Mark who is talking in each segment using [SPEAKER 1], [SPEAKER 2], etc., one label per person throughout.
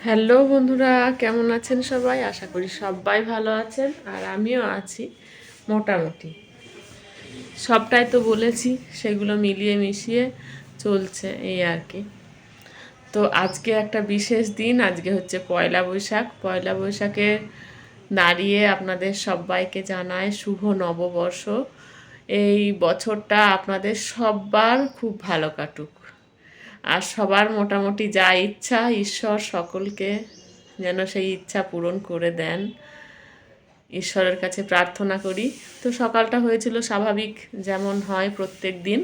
[SPEAKER 1] Hello বন্ধুরা, কেমন আছেন সবাই? আশা করি সবাই ভালো আছেন, আর আমিও আছি মোটামুটি। সবটাই তো বলেছি, সেগুলো মিলিয়ে মিশিয়ে চলছে এই আর কি। তো আজকে একটা বিশেষ দিন, আজকে হচ্ছে পয়লা বৈশাখ। পয়লা বৈশাখে দাঁড়িয়ে আপনাদের সবাইকে জানায় শুভ নববর্ষ। এই বছরটা আপনাদের সবার খুব ভালো কাটুক, আর সবার মোটামুটি যা ইচ্ছা ঈশ্বর সকলকে যেন সেই ইচ্ছা পূরণ করে দেন, ঈশ্বরের কাছে প্রার্থনা করি। তো সকালটা হয়েছিল স্বাভাবিক, যেমন হয় প্রত্যেক দিন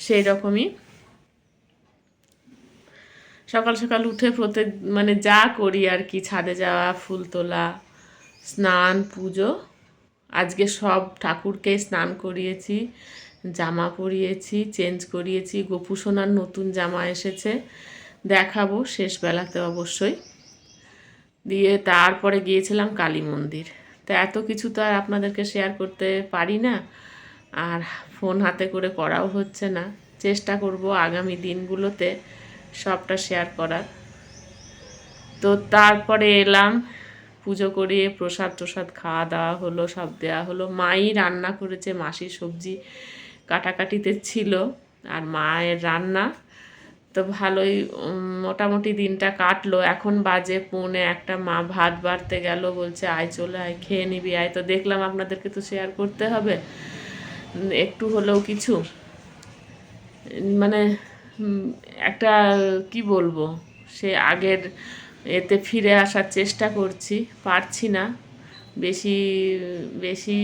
[SPEAKER 1] সেই রকমই। সকাল সকাল উঠে প্রত্যেক মানে যা করি আর কি, ছাদে যাওয়া, ফুল তোলা, স্নান, পুজো। আজকে সব ঠাকুরকে স্নান করিয়েছি, জামা পরিয়েছি, চেঞ্জ করিয়েছি। গোপু সোনার নতুন জামা এসেছে, দেখাবো শেষবেলাতে অবশ্যই। দিয়ে তারপরে গিয়েছিলাম কালী মন্দির। তো এত কিছু তো আর আপনাদেরকে শেয়ার করতে পারি না, আর ফোন হাতে করে করাও হচ্ছে না। চেষ্টা করব আগামী দিনগুলোতে সবটা শেয়ার করার। তো তারপরে এলাম, পুজো করিয়ে প্রসাদ টসাদ খাওয়া দাওয়া হলো, সব দেওয়া হলো। মাই রান্না করেছে, মাসির সবজি কাটাকাটিতে ছিল, আর মায়ের রান্না তো ভালোই মোটামুটি দিনটা কাটলো। এখন বাজে 1:45, মা ভাত বাড়তে গেল, বলছে আয় চলে আয়, খেয়ে নিবি আয়। তো দেখলাম আপনাদেরকে তো শেয়ার করতে হবে একটু হলেও কিছু, মানে একটা কি বলবো, সে আগের এতে ফিরে আসার চেষ্টা করছি, পারছি না। বেশি বেশি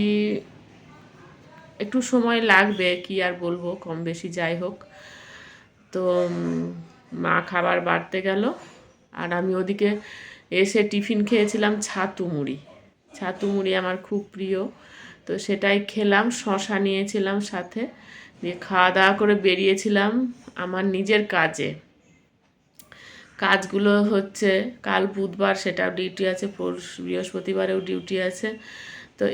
[SPEAKER 1] একটু সময় লাগবে, কি আর বলবো, কম বেশি যাই হোক। তো মা খাবার বাড়তে গেল, আর আমি ওদিকে এসে টিফিন খেয়েছিলাম ছাতু মুড়ি। ছাতু মুড়ি আমার খুব প্রিয়, তো সেটাই খেলাম, শশা নিয়েছিলাম সাথে। দিয়ে খাওয়া দাওয়া করে বেরিয়েছিলাম আমার নিজের কাজে। কাজগুলো হচ্ছে কাল বুধবার, সেটাও ডিউটি আছে, বৃহস্পতিবারেও ডিউটি আছে। তো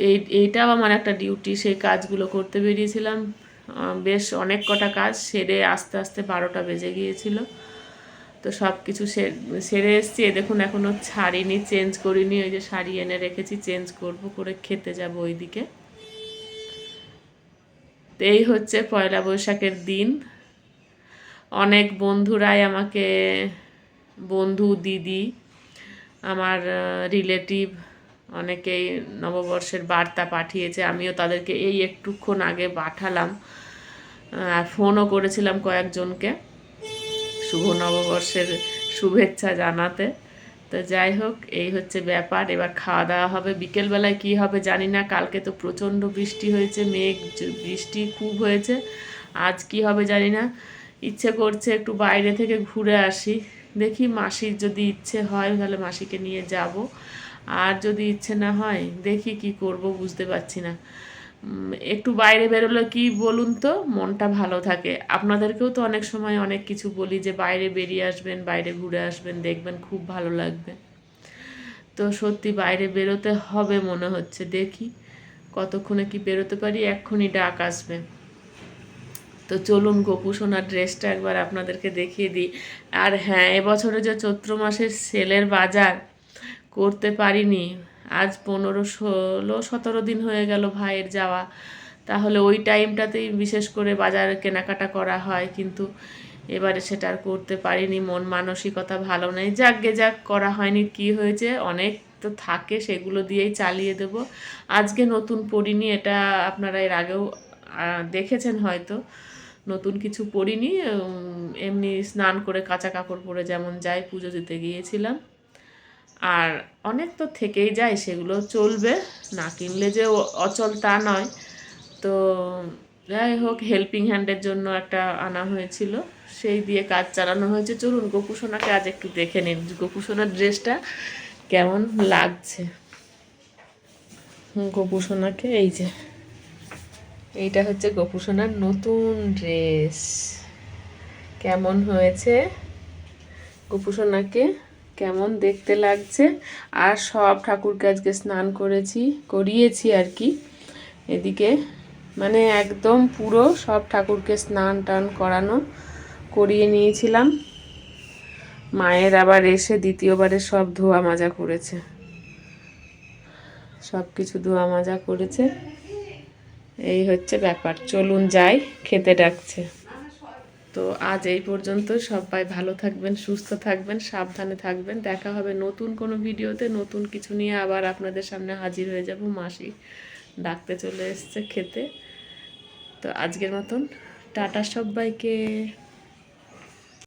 [SPEAKER 1] এইটাও আমার একটা ডিউটি, সেই কাজগুলো করতে বেরিয়েছিলাম। বেশ অনেক কটা কাজ সেরে আস্তে আস্তে 12টা বেজে গিয়েছিল। তো সব কিছু সেরে এসছি। দেখুন এখনও ছাড়িনি, চেঞ্জ করিনি, ওই যে শাড়ি এনে রেখেছি, চেঞ্জ করব, করে খেতে যাব ওইদিকে। তো এই হচ্ছে পয়লা বৈশাখের দিন। অনেক বন্ধুরাই আমাকে, বন্ধু, দিদি, আমার রিলেটিভ অনেকেই নববর্ষের বার্তা পাঠিয়েছে। আমিও তাদেরকে এই একটুক্ষণ আগে পাঠালাম, আর ফোনও করেছিলাম কয়েকজনকে শুভ নববর্ষের শুভেচ্ছা জানাতে। তো যাই হোক, এই হচ্ছে ব্যাপার। এবার খাওয়া দাওয়া হবে। বিকেলবেলায় কি হবে জানি না, কালকে তো প্রচণ্ড বৃষ্টি হয়েছে, বৃষ্টি খুব হয়েছে। আজ কি হবে জানি না, ইচ্ছে করছে একটু বাইরে থেকে ঘুরে আসি। দেখি মাসির যদি ইচ্ছে হয় তাহলে মাসিকে নিয়ে যাব, আর যদি ইচ্ছে না হয় দেখি কি করব, বুঝতে পারছি না। একটু বাইরে বেরোলে কি বলুন তো, মনটা ভালো থাকে। আপনাদেরকেও তো অনেক সময় অনেক কিছু বলি যে বাইরে বেরিয়ে আসবেন, বাইরে ঘুরে আসবেন, দেখবেন খুব ভালো লাগবে। তো সত্যি বাইরে বেরোতে হবে মনে হচ্ছে, দেখি কতক্ষণে কি বেরোতে পারি। এক্ষুনি ডাক আসবে। তো চলুন গোপু সোনার ড্রেসটা একবার আপনাদেরকে দেখিয়ে দিই। আর হ্যাঁ, এবছরে যে চৈত্র মাসের সেলের বাজার করতে পারিনি, আজ 15, 16, 17 দিন হয়ে গেল ভাইয়ের যাওয়া। তাহলে ওই টাইমটাতেই বিশেষ করে বাজার কেনাকাটা করা হয়, কিন্তু এবারে সেটা আর করতে পারিনি, মন মানসিকতা ভালো নেই। যাকগে যাক, করা হয়নি, কি হয়েছে, অনেক তো থাকে, সেগুলো দিয়েই চালিয়ে দেব। আজকে নতুন পরিনি, এটা আপনারা এর আগেও দেখেছেন হয়তো। নতুন কিছু পরিনি, এমনি স্নান করে কাঁচা কাপড় পরে যেমন যাই, পুজো দিতে গিয়েছিলাম। আর অনেক তো থেকেই যায়, সেগুলো চলবে, না কিনলে যে অচল তা নয়। তো যাই হোক, হেল্পিং হ্যান্ডের জন্য একটা আনা হয়েছিল, সেই দিয়ে কাজ চালানো হয়েছে। চলুন গোপু সোনাকে আজ একটু দেখে নিন, গোপু সোনার ড্রেসটা কেমন লাগছে। গোপু সোনাকে, এই যে এইটা হচ্ছে গোপু সোনার নতুন ড্রেস। কেমন হয়েছে গোপু সোনাকে, কেমন দেখতে লাগছে। আর সব ঠাকুরকে আজকে স্নান করিয়েছি আর কি। এদিকে মানে একদম পুরো সব ঠাকুরকে স্নান টান করিয়ে নিয়েছিলাম। মায়ের আবার এসে দ্বিতীয়বারে সব ধোয়া মাজা করেছে, সব কিছু ধোয়া মাজা করেছে। এই হচ্ছে ব্যাপার। চলুন যাই, খেতে ডাকছে। তো আজ এই পর্যন্ত। সবাই ভালো থাকবেন, সুস্থ থাকবেন, সাবধানে থাকবেন। দেখা হবে নতুন কোনো ভিডিওতে, নতুন কিছু নিয়ে আবার আপনাদের সামনে হাজির হয়ে যাব। মাসি ডাকতে চলে এসছে খেতে। তো আজকের মতন টাটা সবাইকে।